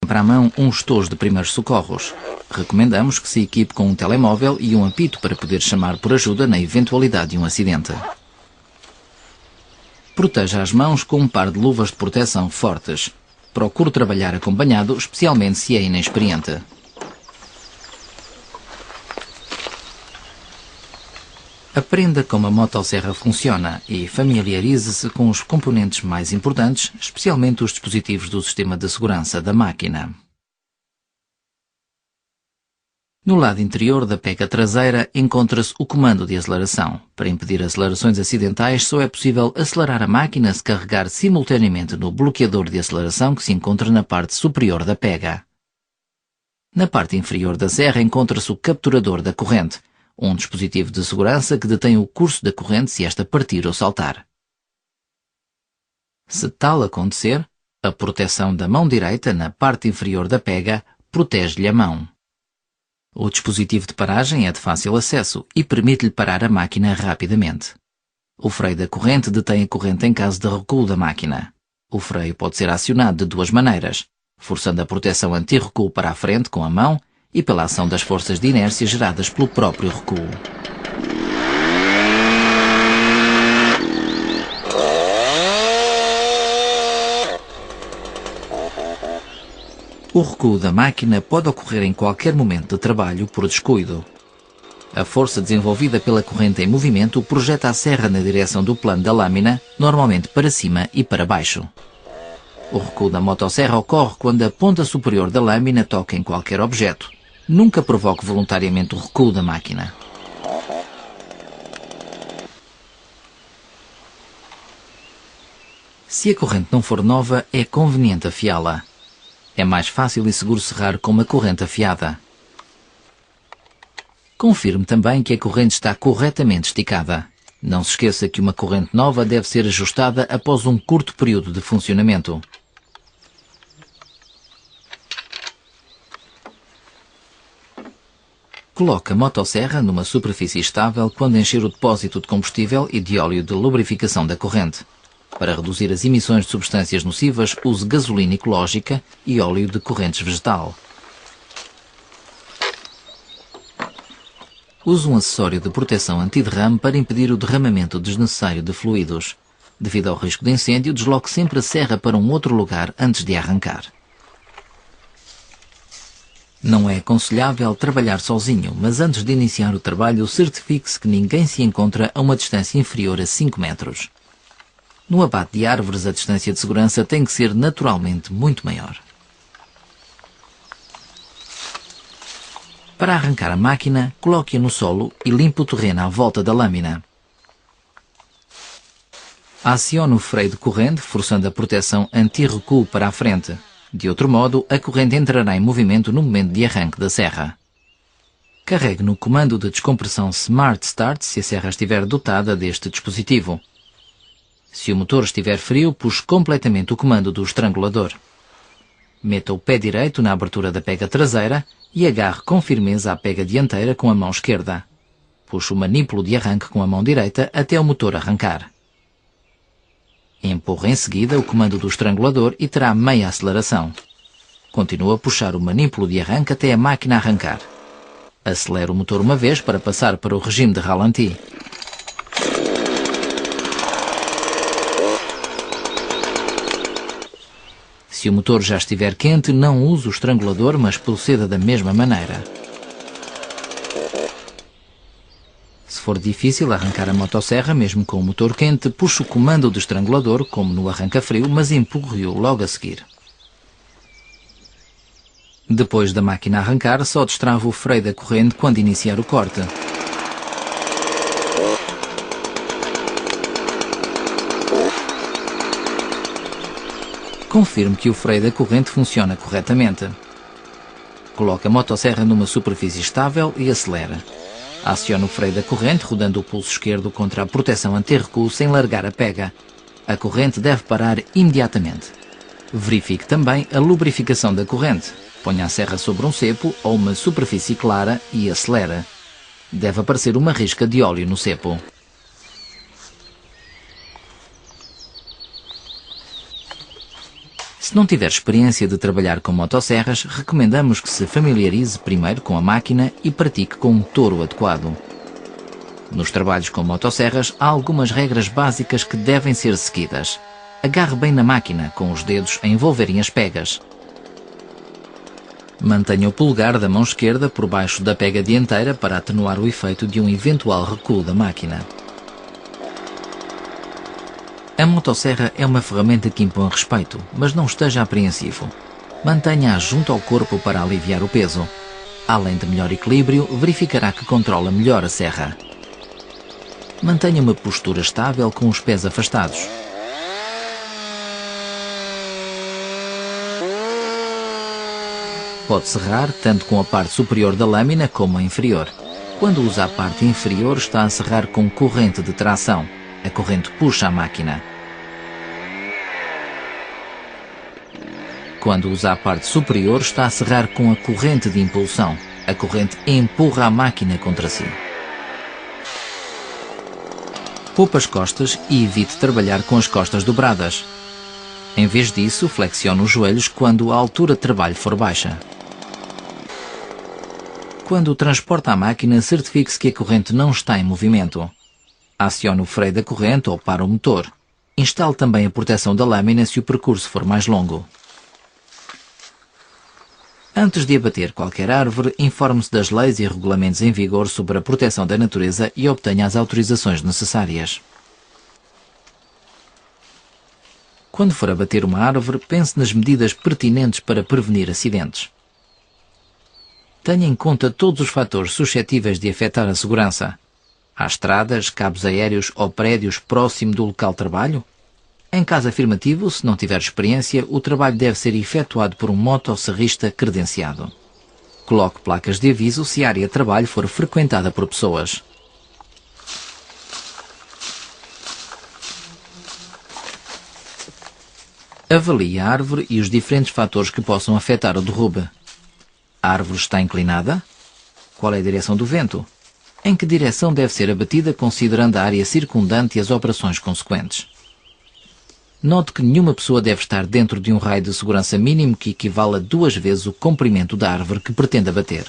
para a mão um estojo de primeiros socorros. Recomendamos que se equipe com um telemóvel e um apito para poder chamar por ajuda na eventualidade de um acidente. Proteja as mãos com um par de luvas de proteção fortes. Procure trabalhar acompanhado, especialmente se é inexperiente. Aprenda como a motosserra funciona e familiarize-se com os componentes mais importantes, especialmente os dispositivos do sistema de segurança da máquina. No lado interior da pega traseira encontra-se o comando de aceleração. Para impedir acelerações acidentais, só é possível acelerar a máquina se carregar simultaneamente no bloqueador de aceleração que se encontra na parte superior da pega. Na parte inferior da serra encontra-se o capturador da corrente, um dispositivo de segurança que detém o curso da corrente se esta partir ou saltar. Se tal acontecer, a proteção da mão direita na parte inferior da pega protege-lhe a mão. O dispositivo de paragem é de fácil acesso e permite-lhe parar a máquina rapidamente. O freio da corrente detém a corrente em caso de recuo da máquina. O freio pode ser acionado de duas maneiras, forçando a proteção anti-recuo para a frente com a mão e pela ação das forças de inércia geradas pelo próprio recuo. O recuo da máquina pode ocorrer em qualquer momento de trabalho por descuido. A força desenvolvida pela corrente em movimento projeta a serra na direção do plano da lâmina, normalmente para cima e para baixo. O recuo da motosserra ocorre quando a ponta superior da lâmina toca em qualquer objeto. Nunca provoque voluntariamente o recuo da máquina. Se a corrente não for nova, é conveniente afiá-la. É mais fácil e seguro serrar com uma corrente afiada. Confirme também que a corrente está corretamente esticada. Não se esqueça que uma corrente nova deve ser ajustada após um curto período de funcionamento. Coloque a motosserra numa superfície estável quando encher o depósito de combustível e de óleo de lubrificação da corrente. Para reduzir as emissões de substâncias nocivas, use gasolina ecológica e óleo de correntes vegetal. Use um acessório de proteção anti-derrame para impedir o derramamento desnecessário de fluidos. Devido ao risco de incêndio, desloque sempre a serra para um outro lugar antes de arrancar. Não é aconselhável trabalhar sozinho, mas antes de iniciar o trabalho, certifique-se que ninguém se encontra a uma distância inferior a 5 metros. No abate de árvores, a distância de segurança tem que ser naturalmente muito maior. Para arrancar a máquina, coloque-a no solo e limpe o terreno à volta da lâmina. Acione o freio de corrente, forçando a proteção anti-recuo para a frente. De outro modo, a corrente entrará em movimento no momento de arranque da serra. Carregue no comando de descompressão Smart Start se a serra estiver dotada deste dispositivo. Se o motor estiver frio, puxe completamente o comando do estrangulador. Meta o pé direito na abertura da pega traseira e agarre com firmeza a pega dianteira com a mão esquerda. Puxe o manípulo de arranque com a mão direita até o motor arrancar. Empurre em seguida o comando do estrangulador e terá meia aceleração. Continue a puxar o manípulo de arranque até a máquina arrancar. Acelere o motor uma vez para passar para o regime de ralenti. Se o motor já estiver quente, não use o estrangulador, mas proceda da mesma maneira. Se for difícil arrancar a motosserra, mesmo com o motor quente, puxe o comando do estrangulador, como no arranca-frio, mas empurre-o logo a seguir. Depois da máquina arrancar, só destrava o freio da corrente quando iniciar o corte. Confirme que o freio da corrente funciona corretamente. Coloque a motosserra numa superfície estável e acelere. Acione o freio da corrente, rodando o pulso esquerdo contra a proteção anti-recuo sem largar a pega. A corrente deve parar imediatamente. Verifique também a lubrificação da corrente. Ponha a serra sobre um cepo ou uma superfície clara e acelere. Deve aparecer uma risca de óleo no cepo. Se não tiver experiência de trabalhar com motosserras, recomendamos que se familiarize primeiro com a máquina e pratique com um touro adequado. Nos trabalhos com motosserras, há algumas regras básicas que devem ser seguidas. Agarre bem na máquina, com os dedos a envolverem as pegas. Mantenha o polegar da mão esquerda por baixo da pega dianteira para atenuar o efeito de um eventual recuo da máquina. A motosserra é uma ferramenta que impõe respeito, mas não esteja apreensivo. Mantenha-a junto ao corpo para aliviar o peso. Além de melhor equilíbrio, verificará que controla melhor a serra. Mantenha uma postura estável com os pés afastados. Pode serrar tanto com a parte superior da lâmina como a inferior. Quando usa a parte inferior, está a serrar com corrente de tração. A corrente puxa a máquina. Quando usa a parte superior, está a serrar com a corrente de impulsão. A corrente empurra a máquina contra si. Poupe as costas e evite trabalhar com as costas dobradas. Em vez disso, flexione os joelhos quando a altura de trabalho for baixa. Quando transporta a máquina, certifique-se que a corrente não está em movimento. Acione o freio da corrente ou para o motor. Instale também a proteção da lâmina se o percurso for mais longo. Antes de abater qualquer árvore, informe-se das leis e regulamentos em vigor sobre a proteção da natureza e obtenha as autorizações necessárias. Quando for abater uma árvore, pense nas medidas pertinentes para prevenir acidentes. Tenha em conta todos os fatores suscetíveis de afetar a segurança. Há estradas, cabos aéreos ou prédios próximo do local de trabalho? Em caso afirmativo, se não tiver experiência, o trabalho deve ser efetuado por um motosserrista credenciado. Coloque placas de aviso se a área de trabalho for frequentada por pessoas. Avalie a árvore e os diferentes fatores que possam afetar o derrube. A árvore está inclinada? Qual é a direção do vento? Em que direção deve ser abatida considerando a área circundante e as operações consequentes? Note que nenhuma pessoa deve estar dentro de um raio de segurança mínimo que equivale a 2 vezes o comprimento da árvore que pretende abater.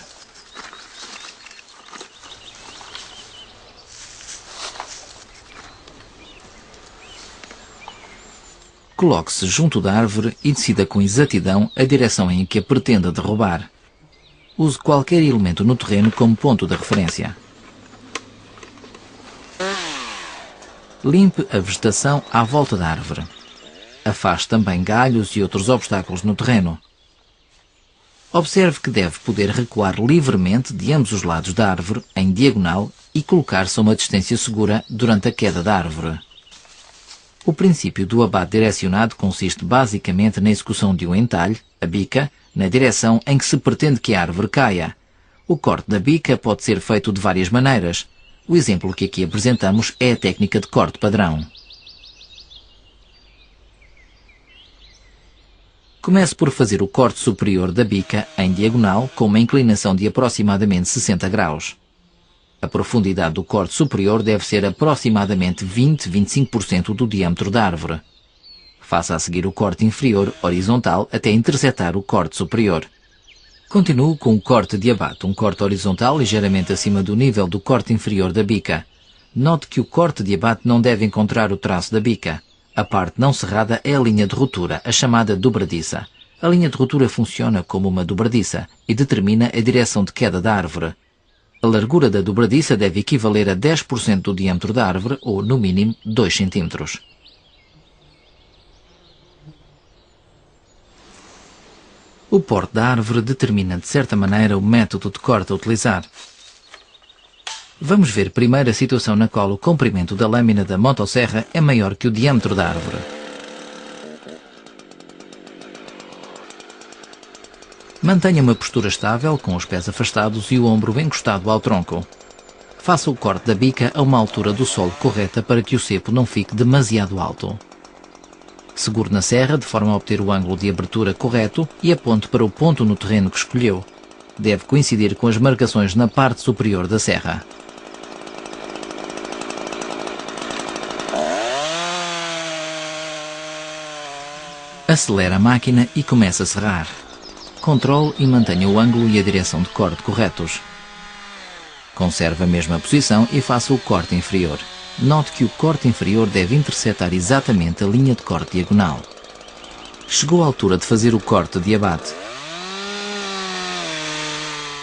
Coloque-se junto da árvore e decida com exatidão a direção em que a pretenda derrubar. Use qualquer elemento no terreno como ponto de referência. Limpe a vegetação à volta da árvore. Afaste também galhos e outros obstáculos no terreno. Observe que deve poder recuar livremente de ambos os lados da árvore, em diagonal, e colocar-se a uma distância segura durante a queda da árvore. O princípio do abate direcionado consiste basicamente na execução de um entalhe, a bica, na direção em que se pretende que a árvore caia. O corte da bica pode ser feito de várias maneiras. O exemplo que aqui apresentamos é a técnica de corte padrão. Comece por fazer o corte superior da bica em diagonal com uma inclinação de aproximadamente 60 graus. A profundidade do corte superior deve ser aproximadamente 20-25% do diâmetro da árvore. Faça a seguir o corte inferior horizontal até intersetar o corte superior. Continue com o corte de abate, um corte horizontal ligeiramente acima do nível do corte inferior da bica. Note que o corte de abate não deve encontrar o traço da bica. A parte não cerrada é a linha de ruptura, a chamada dobradiça. A linha de ruptura funciona como uma dobradiça e determina a direção de queda da árvore. A largura da dobradiça deve equivaler a 10% do diâmetro da árvore, ou, no mínimo, 2 cm. O porte da árvore determina, de certa maneira, o método de corte a utilizar. Vamos ver primeiro a situação na qual o comprimento da lâmina da motosserra é maior que o diâmetro da árvore. Mantenha uma postura estável, com os pés afastados e o ombro encostado ao tronco. Faça o corte da bica a uma altura do solo correta para que o cepo não fique demasiado alto. Segure na serra de forma a obter o ângulo de abertura correto e aponte para o ponto no terreno que escolheu. Deve coincidir com as marcações na parte superior da serra. A Acelera a máquina e começa a serrar. Controle e mantenha o ângulo e a direção de corte corretos. Conserve a mesma posição e faça o corte inferior. Note que o corte inferior deve intersetar exatamente a linha de corte diagonal. Chegou a altura de fazer o corte de abate.